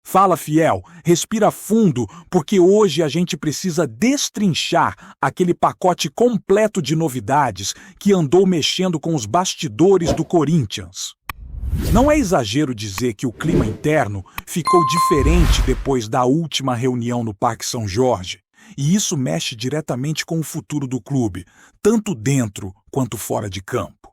Fala, fiel, respira fundo, porque hoje a gente precisa destrinchar aquele pacote completo de novidades que andou mexendo com os bastidores do Corinthians. Não é exagero dizer que o clima interno ficou diferente depois da última reunião no Parque São Jorge, e isso mexe diretamente com o futuro do clube, tanto dentro quanto fora de campo.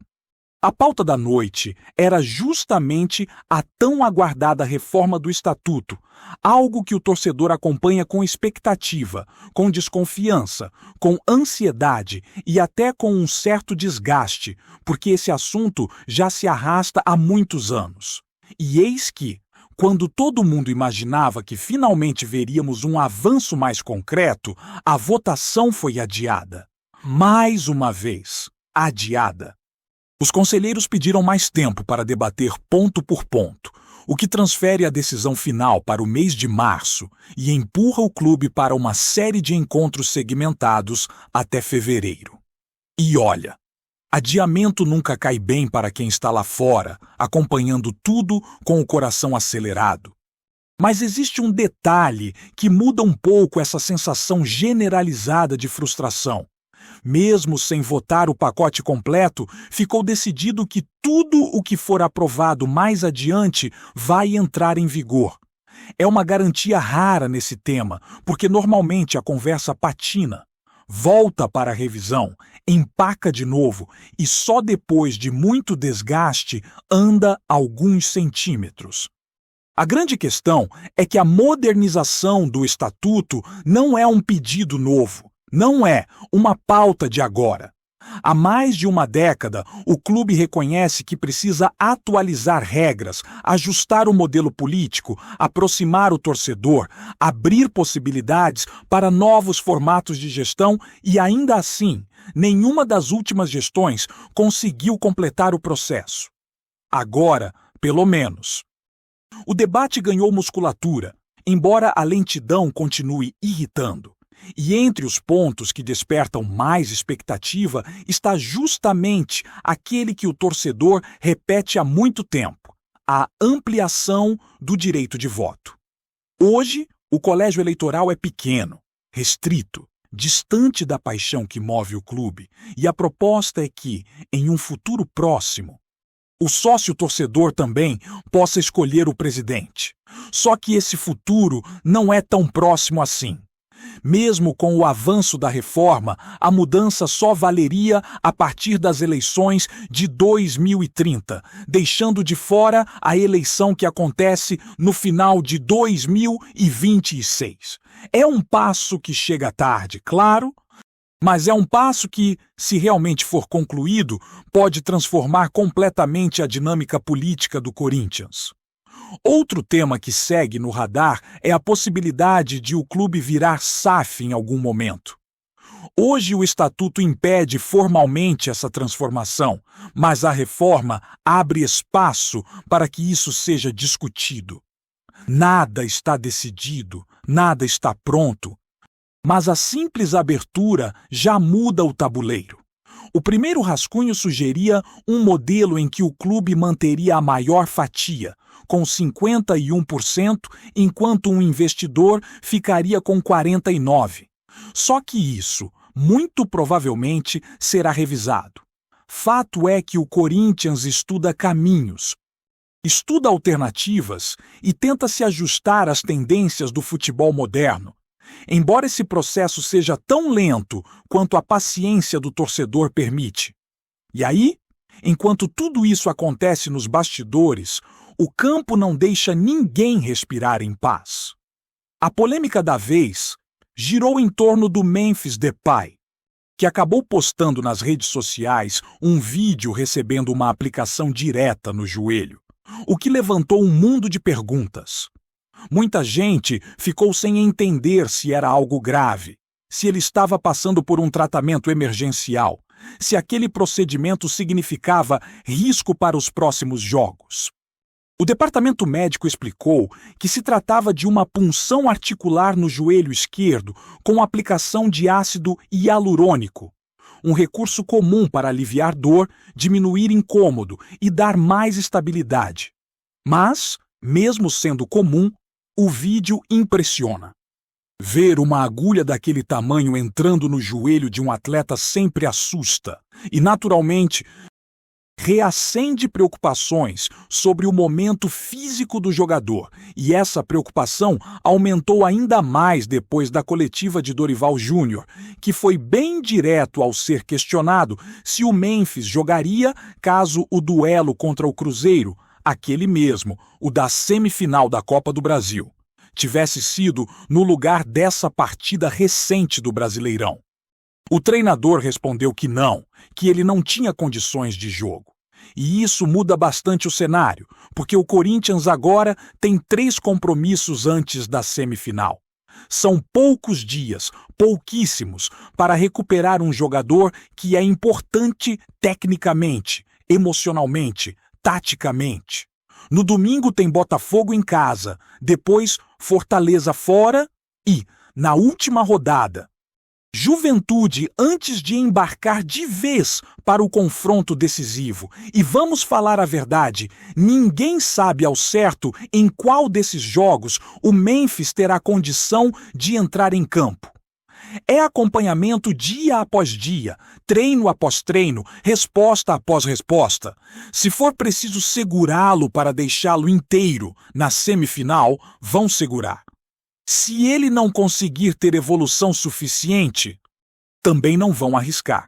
A pauta da noite era justamente a tão aguardada reforma do Estatuto, algo que o torcedor acompanha com expectativa, com desconfiança, com ansiedade e até com um certo desgaste, porque esse assunto já se arrasta há muitos anos. E eis que, quando todo mundo imaginava que finalmente veríamos um avanço mais concreto, a votação foi adiada. Mais uma vez, adiada. Os conselheiros pediram mais tempo para debater ponto por ponto, o que transfere a decisão final para o mês de março e empurra o clube para uma série de encontros segmentados até fevereiro. E olha, adiamento nunca cai bem para quem está lá fora, acompanhando tudo com o coração acelerado. Mas existe um detalhe que muda um pouco essa sensação generalizada de frustração. Mesmo sem votar o pacote completo, ficou decidido que tudo o que for aprovado mais adiante vai entrar em vigor. É uma garantia rara nesse tema, porque normalmente a conversa patina, volta para a revisão, empaca de novo e só depois de muito desgaste anda alguns centímetros. A grande questão é que a modernização do Estatuto não é um pedido novo. Não é uma pauta de agora. Há mais de uma década, o clube reconhece que precisa atualizar regras, ajustar o modelo político, aproximar o torcedor, abrir possibilidades para novos formatos de gestão e, ainda assim, nenhuma das últimas gestões conseguiu completar o processo. Agora, pelo menos. O debate ganhou musculatura, embora a lentidão continue irritando. E entre os pontos que despertam mais expectativa está justamente aquele que o torcedor repete há muito tempo: a ampliação do direito de voto. Hoje, o colégio eleitoral é pequeno, restrito, distante da paixão que move o clube, e a proposta é que, em um futuro próximo, o sócio-torcedor também possa escolher o presidente. Só que esse futuro não é tão próximo assim. Mesmo com o avanço da reforma, a mudança só valeria a partir das eleições de 2030, deixando de fora a eleição que acontece no final de 2026. É um passo que chega tarde, claro, mas é um passo que, se realmente for concluído, pode transformar completamente a dinâmica política do Corinthians. Outro tema que segue no radar é a possibilidade de o clube virar SAF em algum momento. Hoje o Estatuto impede formalmente essa transformação, mas a reforma abre espaço para que isso seja discutido. Nada está decidido, nada está pronto, mas a simples abertura já muda o tabuleiro. O primeiro rascunho sugeria um modelo em que o clube manteria a maior fatia, com 51%, enquanto um investidor ficaria com 49%. Só que isso, muito provavelmente, será revisado. Fato é que o Corinthians estuda caminhos, estuda alternativas e tenta se ajustar às tendências do futebol moderno. Embora esse processo seja tão lento quanto a paciência do torcedor permite. E aí, enquanto tudo isso acontece nos bastidores, o campo não deixa ninguém respirar em paz. A polêmica da vez girou em torno do Memphis Depay, que acabou postando nas redes sociais um vídeo recebendo uma aplicação direta no joelho, o que levantou um mundo de perguntas. Muita gente ficou sem entender se era algo grave, se ele estava passando por um tratamento emergencial, se aquele procedimento significava risco para os próximos jogos. O departamento médico explicou que se tratava de uma punção articular no joelho esquerdo com aplicação de ácido hialurônico, um recurso comum para aliviar dor, diminuir incômodo e dar mais estabilidade. Mas, mesmo sendo comum, O vídeo impressiona. Ver uma agulha daquele tamanho entrando no joelho de um atleta sempre assusta e, naturalmente, reacende preocupações sobre o momento físico do jogador, e essa preocupação aumentou ainda mais depois da coletiva de Dorival Júnior, que foi bem direto ao ser questionado se o Memphis jogaria caso o duelo contra o Cruzeiro, aquele mesmo, o da semifinal da Copa do Brasil, tivesse sido no lugar dessa partida recente do Brasileirão. O treinador respondeu que não, que ele não tinha condições de jogo. E isso muda bastante o cenário, porque o Corinthians agora tem 3 compromissos antes da semifinal. São poucos dias, pouquíssimos, para recuperar um jogador que é importante tecnicamente, emocionalmente, taticamente. No domingo tem Botafogo em casa, depois Fortaleza fora e, na última rodada, Juventude antes de embarcar de vez para o confronto decisivo. E vamos falar a verdade, ninguém sabe ao certo em qual desses jogos o Memphis terá condição de entrar em campo. É acompanhamento dia após dia, treino após treino, resposta após resposta. Se for preciso segurá-lo para deixá-lo inteiro na semifinal, vão segurar. Se ele não conseguir ter evolução suficiente, também não vão arriscar.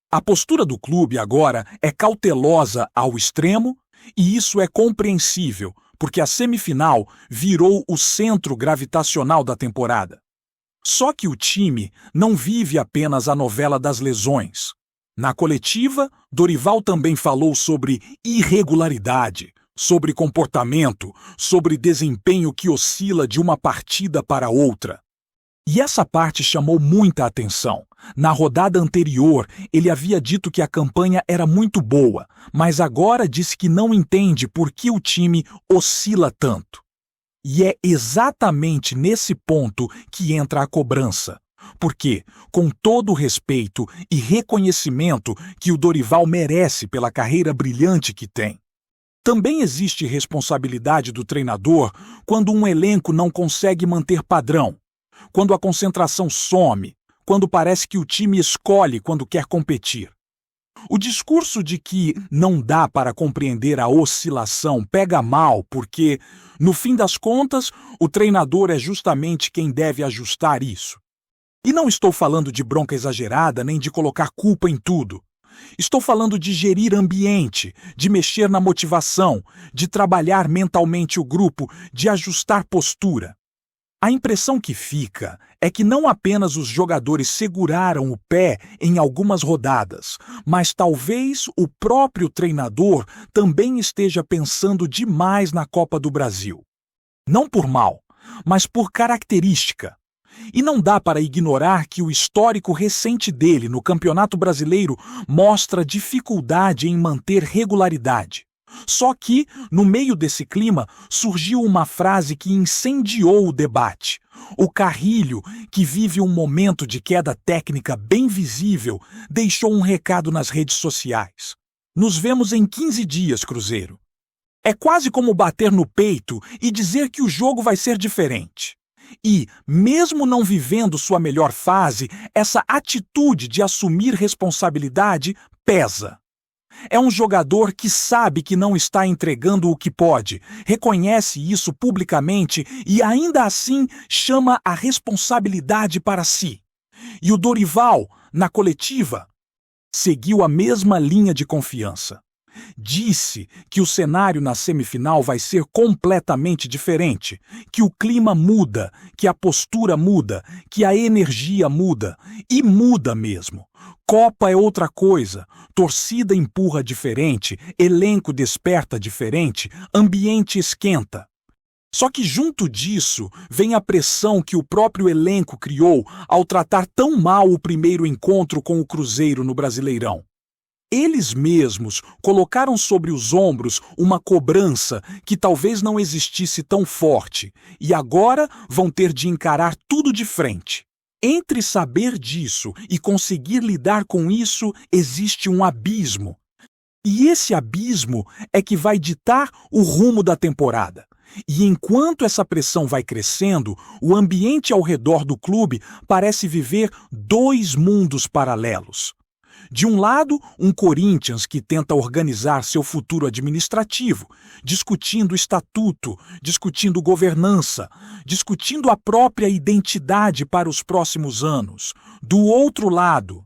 A postura do clube agora é cautelosa ao extremo, e isso é compreensível, porque a semifinal virou o centro gravitacional da temporada. Só que o time não vive apenas a novela das lesões. Na coletiva, Dorival também falou sobre irregularidade, sobre comportamento, sobre desempenho que oscila de uma partida para outra. E essa parte chamou muita atenção. Na rodada anterior, ele havia dito que a campanha era muito boa, mas agora disse que não entende por que o time oscila tanto. E é exatamente nesse ponto que entra a cobrança. Porque, com todo o respeito e reconhecimento que o Dorival merece pela carreira brilhante que tem, também existe responsabilidade do treinador quando um elenco não consegue manter padrão, quando a concentração some, quando parece que o time escolhe quando quer competir. O discurso de que não dá para compreender a oscilação pega mal porque, no fim das contas, o treinador é justamente quem deve ajustar isso. E não estou falando de bronca exagerada nem de colocar culpa em tudo. Estou falando de gerir ambiente, de mexer na motivação, de trabalhar mentalmente o grupo, de ajustar postura. A impressão que fica é que não apenas os jogadores seguraram o pé em algumas rodadas, mas talvez o próprio treinador também esteja pensando demais na Copa do Brasil. Não por mal, mas por característica. E não dá para ignorar que o histórico recente dele no Campeonato Brasileiro mostra dificuldade em manter regularidade. Só que, no meio desse clima, surgiu uma frase que incendiou o debate. O Carrilho, que vive um momento de queda técnica bem visível, deixou um recado nas redes sociais. Nos vemos em 15 dias, Cruzeiro. É quase como bater no peito e dizer que o jogo vai ser diferente. E, mesmo não vivendo sua melhor fase, essa atitude de assumir responsabilidade pesa. É um jogador que sabe que não está entregando o que pode, reconhece isso publicamente e ainda assim chama a responsabilidade para si. E o Dorival, na coletiva, seguiu a mesma linha de confiança. Disse que o cenário na semifinal vai ser completamente diferente, que o clima muda, que a postura muda, que a energia muda, e muda mesmo. Copa é outra coisa, torcida empurra diferente, elenco desperta diferente, ambiente esquenta. Só que junto disso vem a pressão que o próprio elenco criou ao tratar tão mal o primeiro encontro com o Cruzeiro no Brasileirão. Eles mesmos colocaram sobre os ombros uma cobrança que talvez não existisse tão forte, e agora vão ter de encarar tudo de frente. Entre saber disso e conseguir lidar com isso, existe um abismo. E esse abismo é que vai ditar o rumo da temporada. E enquanto essa pressão vai crescendo, o ambiente ao redor do clube parece viver dois mundos paralelos. De um lado, um Corinthians que tenta organizar seu futuro administrativo, discutindo estatuto, discutindo governança, discutindo a própria identidade para os próximos anos. Do outro lado,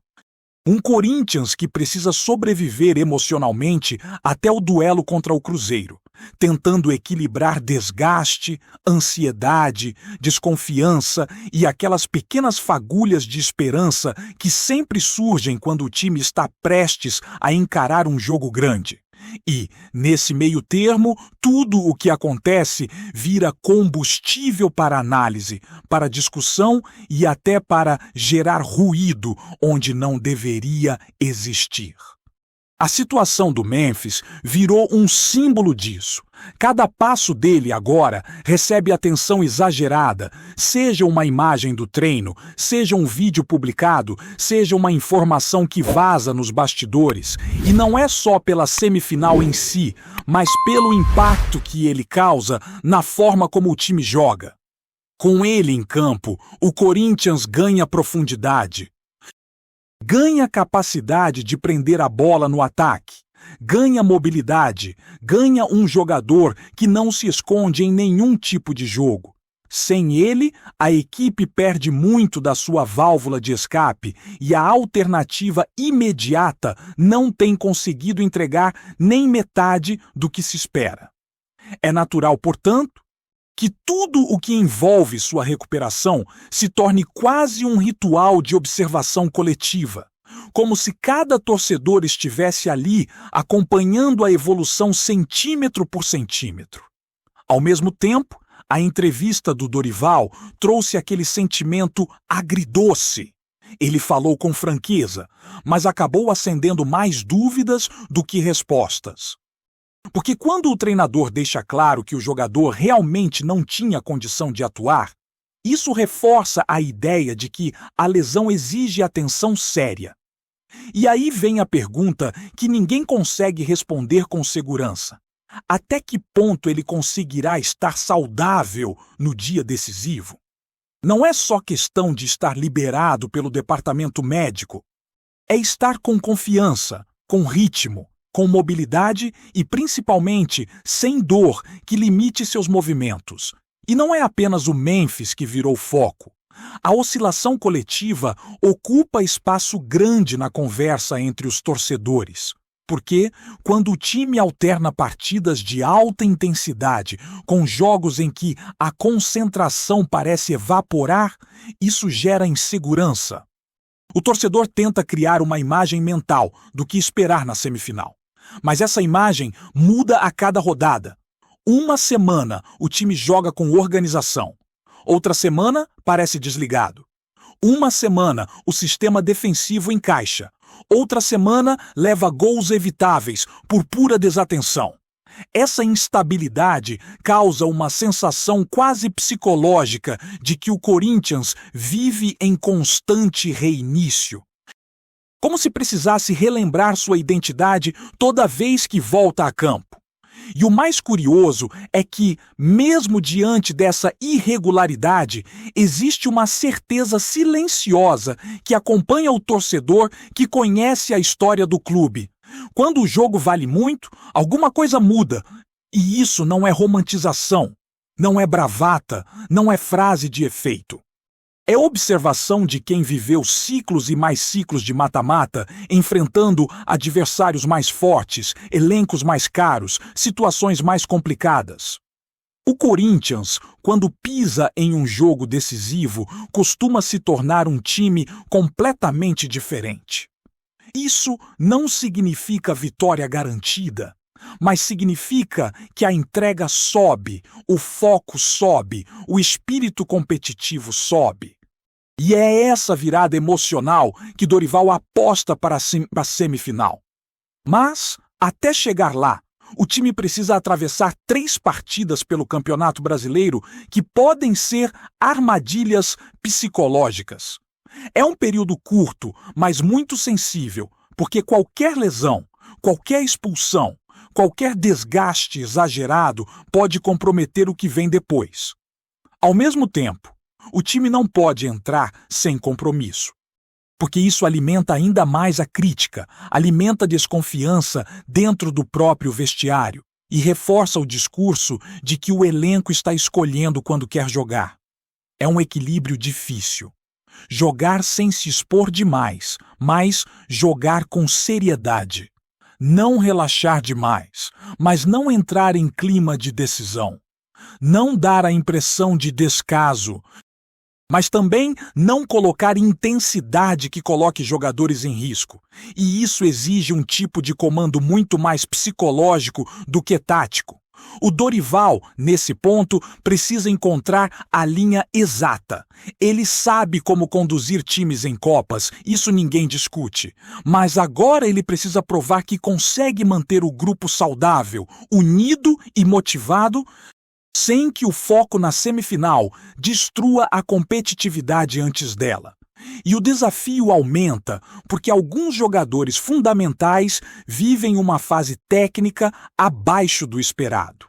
um Corinthians que precisa sobreviver emocionalmente até o duelo contra o Cruzeiro, tentando equilibrar desgaste, ansiedade, desconfiança e aquelas pequenas fagulhas de esperança que sempre surgem quando o time está prestes a encarar um jogo grande. E, nesse meio termo, tudo o que acontece vira combustível para análise, para discussão e até para gerar ruído onde não deveria existir. A situação do Memphis virou um símbolo disso. Cada passo dele agora recebe atenção exagerada, seja uma imagem do treino, seja um vídeo publicado, seja uma informação que vaza nos bastidores. E não é só pela semifinal em si, mas pelo impacto que ele causa na forma como o time joga. Com ele em campo, o Corinthians ganha profundidade. Ganha capacidade de prender a bola no ataque, ganha mobilidade, ganha um jogador que não se esconde em nenhum tipo de jogo. Sem ele, a equipe perde muito da sua válvula de escape e a alternativa imediata não tem conseguido entregar nem metade do que se espera. É natural, portanto, que tudo o que envolve sua recuperação se torne quase um ritual de observação coletiva, como se cada torcedor estivesse ali acompanhando a evolução centímetro por centímetro. Ao mesmo tempo, a entrevista do Dorival trouxe aquele sentimento agridoce. Ele falou com franqueza, mas acabou acendendo mais dúvidas do que respostas. Porque quando o treinador deixa claro que o jogador realmente não tinha condição de atuar, isso reforça a ideia de que a lesão exige atenção séria. E aí vem a pergunta que ninguém consegue responder com segurança. Até que ponto ele conseguirá estar saudável no dia decisivo? Não é só questão de estar liberado pelo departamento médico. É estar com confiança, com ritmo, com mobilidade e, principalmente, sem dor que limite seus movimentos. E não é apenas o Memphis que virou foco. A oscilação coletiva ocupa espaço grande na conversa entre os torcedores. Porque, quando o time alterna partidas de alta intensidade com jogos em que a concentração parece evaporar, isso gera insegurança. O torcedor tenta criar uma imagem mental do que esperar na semifinal. Mas essa imagem muda a cada rodada. Uma semana o time joga com organização. Outra semana parece desligado. Uma semana o sistema defensivo encaixa. Outra semana leva gols evitáveis por pura desatenção. Essa instabilidade causa uma sensação quase psicológica de que o Corinthians vive em constante reinício. Como se precisasse relembrar sua identidade toda vez que volta a campo. E o mais curioso é que, mesmo diante dessa irregularidade, existe uma certeza silenciosa que acompanha o torcedor que conhece a história do clube. Quando o jogo vale muito, alguma coisa muda. E isso não é romantização, não é bravata, não é frase de efeito. É observação de quem viveu ciclos e mais ciclos de mata-mata, enfrentando adversários mais fortes, elencos mais caros, situações mais complicadas. O Corinthians, quando pisa em um jogo decisivo, costuma se tornar um time completamente diferente. Isso não significa vitória garantida, mas significa que a entrega sobe, o foco sobe, o espírito competitivo sobe. E é essa virada emocional que Dorival aposta para a semifinal. Mas, até chegar lá, o time precisa atravessar 3 partidas pelo Campeonato Brasileiro que podem ser armadilhas psicológicas. É um período curto, mas muito sensível, porque qualquer lesão, qualquer expulsão, qualquer desgaste exagerado pode comprometer o que vem depois. Ao mesmo tempo, o time não pode entrar sem compromisso, porque isso alimenta ainda mais a crítica, alimenta a desconfiança dentro do próprio vestiário e reforça o discurso de que o elenco está escolhendo quando quer jogar. É um equilíbrio difícil. Jogar sem se expor demais, mas jogar com seriedade. Não relaxar demais, mas não entrar em clima de decisão. Não dar a impressão de descaso, mas também não colocar intensidade que coloque jogadores em risco. E isso exige um tipo de comando muito mais psicológico do que tático. O Dorival, nesse ponto, precisa encontrar a linha exata. Ele sabe como conduzir times em Copas, isso ninguém discute. Mas agora ele precisa provar que consegue manter o grupo saudável, unido e motivado, sem que o foco na semifinal destrua a competitividade antes dela. E o desafio aumenta porque alguns jogadores fundamentais vivem uma fase técnica abaixo do esperado.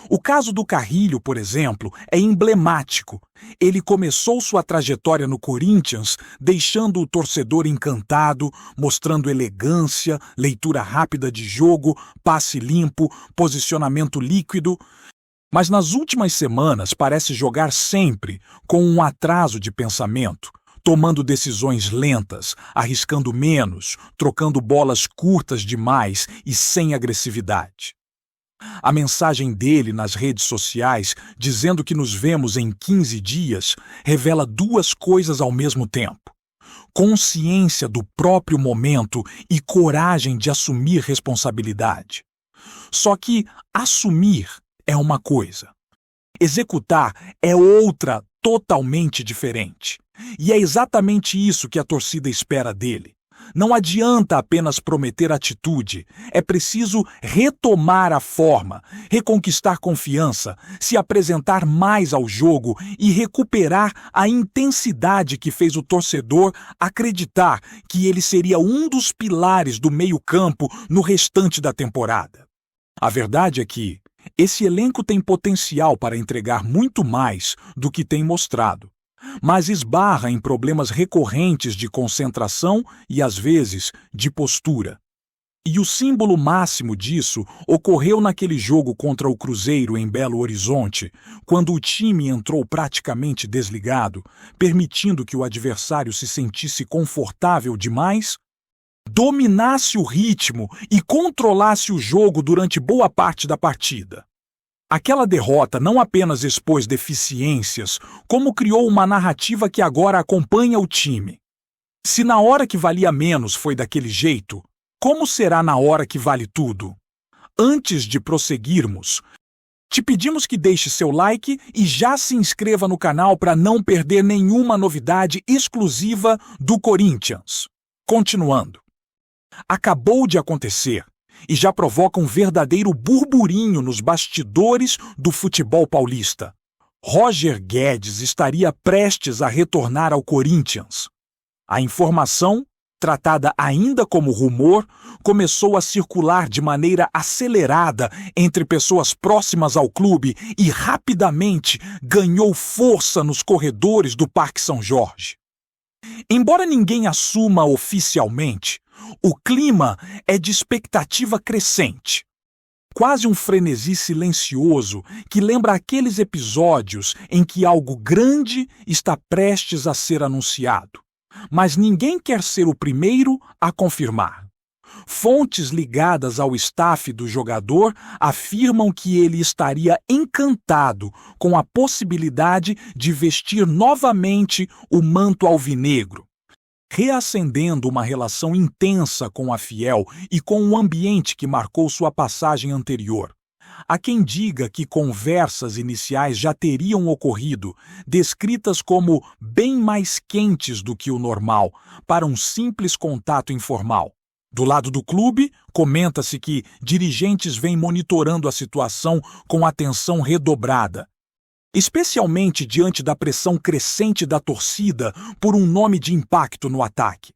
O caso do Carrilho, por exemplo, é emblemático. Ele começou sua trajetória no Corinthians deixando o torcedor encantado, mostrando elegância, leitura rápida de jogo, passe limpo, posicionamento líquido. Mas nas últimas semanas parece jogar sempre com um atraso de pensamento, tomando decisões lentas, arriscando menos, trocando bolas curtas demais e sem agressividade. A mensagem dele nas redes sociais, dizendo que nos vemos em 15 dias, revela duas coisas ao mesmo tempo: consciência do próprio momento e coragem de assumir responsabilidade. Só que assumir é uma coisa, executar é outra totalmente diferente. E é exatamente isso que a torcida espera dele. Não adianta apenas prometer atitude, é preciso retomar a forma, reconquistar confiança, se apresentar mais ao jogo e recuperar a intensidade que fez o torcedor acreditar que ele seria um dos pilares do meio-campo no restante da temporada. A verdade é que esse elenco tem potencial para entregar muito mais do que tem mostrado, mas esbarra em problemas recorrentes de concentração e, às vezes, de postura. E o símbolo máximo disso ocorreu naquele jogo contra o Cruzeiro em Belo Horizonte, quando o time entrou praticamente desligado, permitindo que o adversário se sentisse confortável demais, dominasse o ritmo e controlasse o jogo durante boa parte da partida. Aquela derrota não apenas expôs deficiências, como criou uma narrativa que agora acompanha o time. Se na hora que valia menos foi daquele jeito, como será na hora que vale tudo? Antes de prosseguirmos, te pedimos que deixe seu like e já se inscreva no canal para não perder nenhuma novidade exclusiva do Corinthians. Continuando. Acabou de acontecer e já provoca um verdadeiro burburinho nos bastidores do futebol paulista. Roger Guedes estaria prestes a retornar ao Corinthians. A informação, tratada ainda como rumor, começou a circular de maneira acelerada entre pessoas próximas ao clube e rapidamente ganhou força nos corredores do Parque São Jorge. Embora ninguém assuma oficialmente, o clima é de expectativa crescente. Quase um frenesi silencioso que lembra aqueles episódios em que algo grande está prestes a ser anunciado, mas ninguém quer ser o primeiro a confirmar. Fontes ligadas ao staff do jogador afirmam que ele estaria encantado com a possibilidade de vestir novamente o manto alvinegro, reacendendo uma relação intensa com a Fiel e com o ambiente que marcou sua passagem anterior. Há quem diga que conversas iniciais já teriam ocorrido, descritas como bem mais quentes do que o normal, para um simples contato informal. Do lado do clube, comenta-se que dirigentes vêm monitorando a situação com atenção redobrada, especialmente diante da pressão crescente da torcida por um nome de impacto no ataque.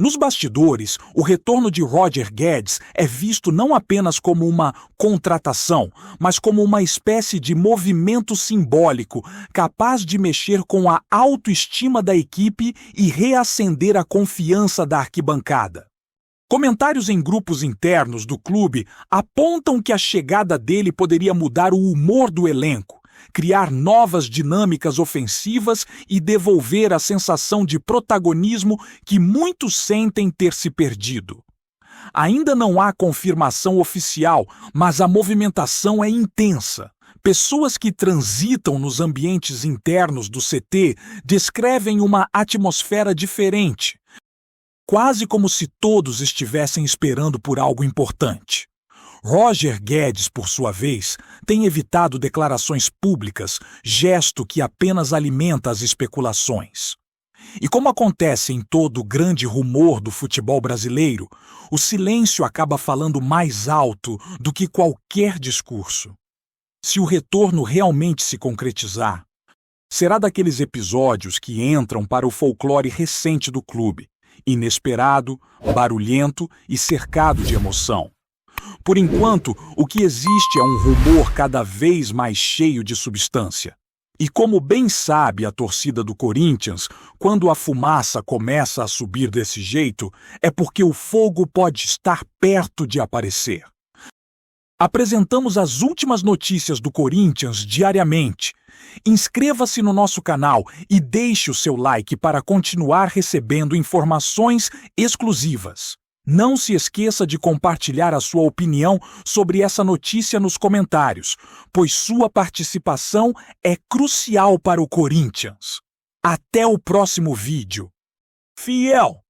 Nos bastidores, o retorno de Roger Guedes é visto não apenas como uma contratação, mas como uma espécie de movimento simbólico capaz de mexer com a autoestima da equipe e reacender a confiança da arquibancada. Comentários em grupos internos do clube apontam que a chegada dele poderia mudar o humor do elenco, criar novas dinâmicas ofensivas e devolver a sensação de protagonismo que muitos sentem ter se perdido. Ainda não há confirmação oficial, mas a movimentação é intensa. Pessoas que transitam nos ambientes internos do CT descrevem uma atmosfera diferente, quase como se todos estivessem esperando por algo importante. Roger Guedes, por sua vez, tem evitado declarações públicas, gesto que apenas alimenta as especulações. E como acontece em todo grande rumor do futebol brasileiro, o silêncio acaba falando mais alto do que qualquer discurso. Se o retorno realmente se concretizar, será daqueles episódios que entram para o folclore recente do clube, inesperado, barulhento e cercado de emoção. Por enquanto, o que existe é um rumor cada vez mais cheio de substância. E como bem sabe a torcida do Corinthians, quando a fumaça começa a subir desse jeito, é porque o fogo pode estar perto de aparecer. Apresentamos as últimas notícias do Corinthians diariamente. Inscreva-se no nosso canal e deixe o seu like para continuar recebendo informações exclusivas. Não se esqueça de compartilhar a sua opinião sobre essa notícia nos comentários, pois sua participação é crucial para o Corinthians. Até o próximo vídeo. Fiel!